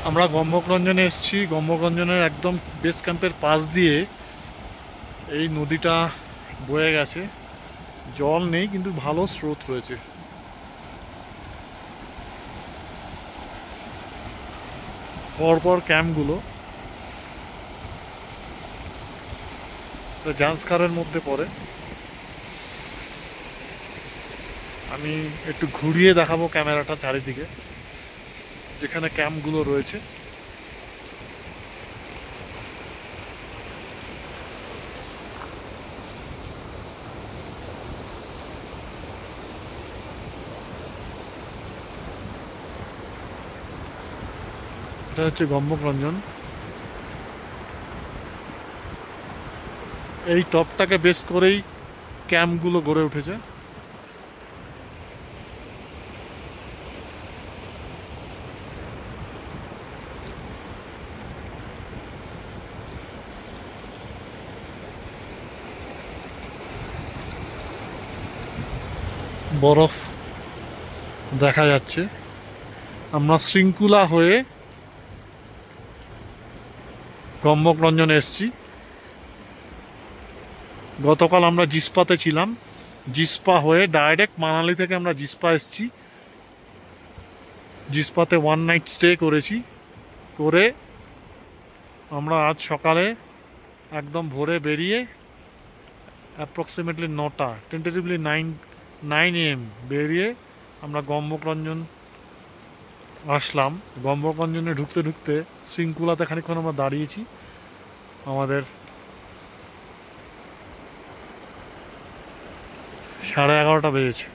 আমরা গম্ভকরঞ্জনে এসেছি। গম্ভকরঞ্জনের একদম বেস ক্যাম্পের পাশ দিয়ে এই নদীটা বয়ে গেছে। জল নেই কিন্তু ভালো স্রোত রয়েছে। পরপর ক্যাম্পগুলো জান্সকারের মধ্যে পড়ে। আমি একটু ঘুরিয়ে দেখাবো ক্যামেরাটা চারিদিকে যেখানে ক্যাম্পগুলো রয়েছে। এটা হচ্ছে গম্ভকরঞ্জন। এই টপটাকে বেস করেই ক্যাম্পগুলো গড়ে উঠেছে। বরফ দেখা যাচ্ছে। আমরা শৃঙ্খলা হয়ে গম্ভকরঞ্জনে এসেছি। গতকাল আমরা জিসপাতে ছিলাম। জিসপা হয়ে ডাইরেক্ট মানালি থেকে আমরা জিসপা এসেছি। জিসপাতে 1 নাইট স্টে করেছি। করে আমরা আজ সকালে একদম ভোরে বেরিয়ে অ্যাপ্রক্সিমেটলি 9টা, টেন্টেটিভলি 9 AM বেরিয়ে আমরা গম্ভকরঞ্জন আসলাম। গম্ভকরঞ্জনে ঢুকতে ঢুকতে শৃঙ্খলাতে খানিকক্ষণ আমরা দাঁড়িয়েছি। আমাদের 11:30 বেজেছে।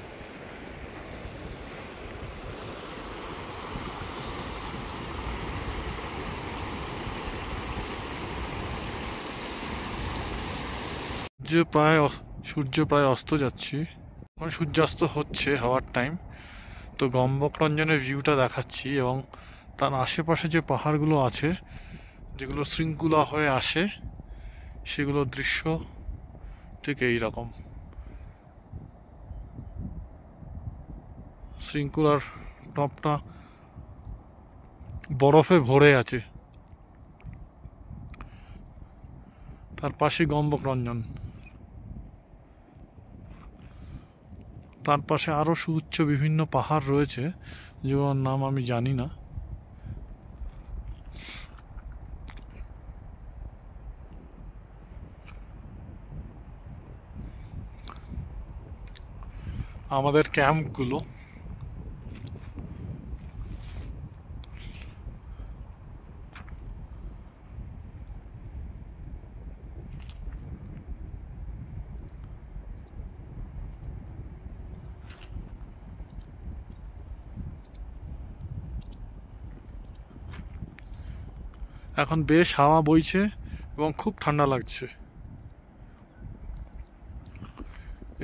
সূর্য প্রায় অস্ত যাচ্ছে। এখন সূর্যাস্ত হচ্ছে, হওয়ার টাইম। তো গম্ভকরঞ্জনের ভিউটা দেখাচ্ছি এবং তার আশেপাশে যে পাহাড়গুলো আছে যেগুলো শৃঙ্খলা হয়ে আসে সেগুলোর দৃশ্য ঠিক এই রকম। শৃঙ্খলার টপটা বরফে ভরে আছে, তার পাশে গম্ভকরঞ্জন, তার পাশে আরও সুউচ্চ বিভিন্ন পাহাড় রয়েছে যেগুলোর নাম আমি জানি না। আমাদের ক্যাম্পগুলো এখন বেশ হাওয়া বইছে এবং খুব ঠান্ডা লাগছে।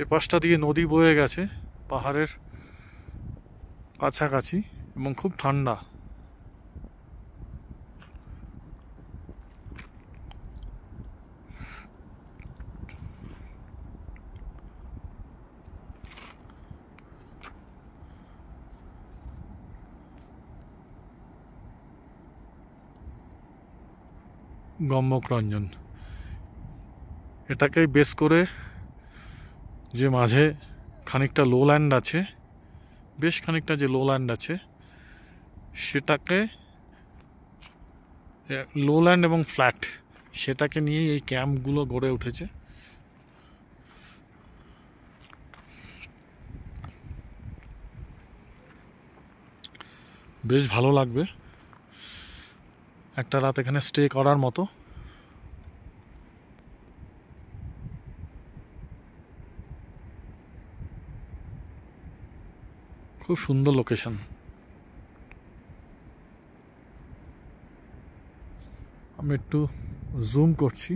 এ পাশটা দিয়ে নদী বয়ে গেছে পাহাড়ের কাছাকাছি এবং খুব ঠান্ডা। গম্ভকরঞ্জন এটাকেই বেস করে যে মাঝে খানিকটা লোল্যান্ড আছে, বেশ খানিকটা যে লোল্যান্ড আছে সেটাকে লোল্যান্ড এবং ফ্ল্যাট সেটাকে নিয়েই এই ক্যাম্পগুলো গড়ে উঠেছে। বেশ ভালো লাগবে একটা রাত এখানে স্টে করার মতো। খুব সুন্দর লোকেশন। আমি একটু জুম করছি।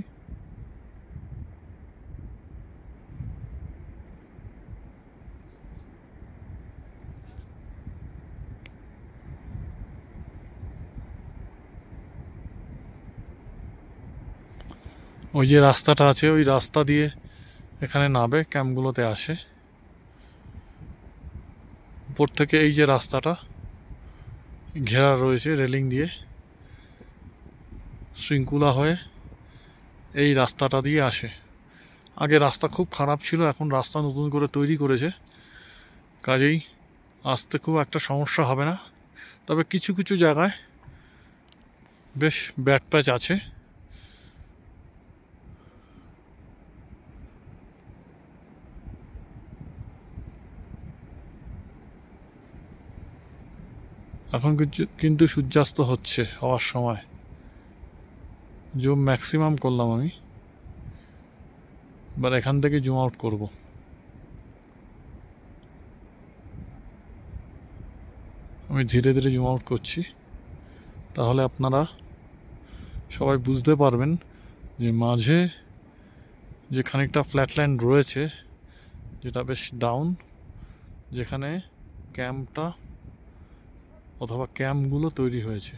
ওই যে রাস্তাটা আছে ওই রাস্তা দিয়ে এখানে নামে ক্যাম্পগুলোতে আসে। উপর থেকে এই যে রাস্তাটা ঘেরা রয়েছে রেলিং দিয়ে, শৃঙ্খলা হয়ে এই রাস্তাটা দিয়ে আসে। আগে রাস্তা খুব খারাপ ছিল, এখন রাস্তা নতুন করে তৈরি করেছে, কাজেই আসতে খুব একটা সমস্যা হবে না। তবে কিছু কিছু জায়গায় বেশ ব্যাড প্যাচ আছে। এখন কিন্তু সূর্যাস্ত হচ্ছে হওয়ার সময়। জুম ম্যাক্সিমাম করলাম আমি, এবার এখান থেকে জুম আউট করব। আমি ধীরে ধীরে জুম আউট করছি, তাহলে আপনারা সবাই বুঝতে পারবেন যে মাঝে যে খানিকটা ফ্ল্যাটল্যান্ড রয়েছে, যেটা বেশ ডাউন, যেখানে ক্যাম্পটা অথবা ক্যাম্পগুলো তৈরি হয়েছে।